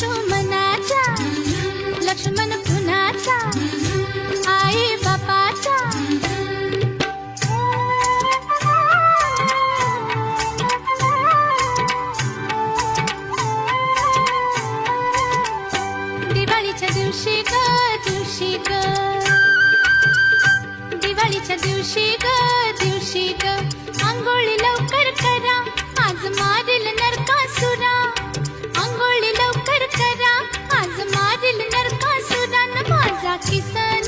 लक्ष्मणाचा लक्ष्मण पुन्हाचा आई बापाचा दिवाळीच्या दिवशी ग दिवाळीच्या दिवशी ग आंघोळी लवकर करा आज मारील नरकासुरा आंघोळी लवकर करा आज मारील नरकासुरा न माझा किसन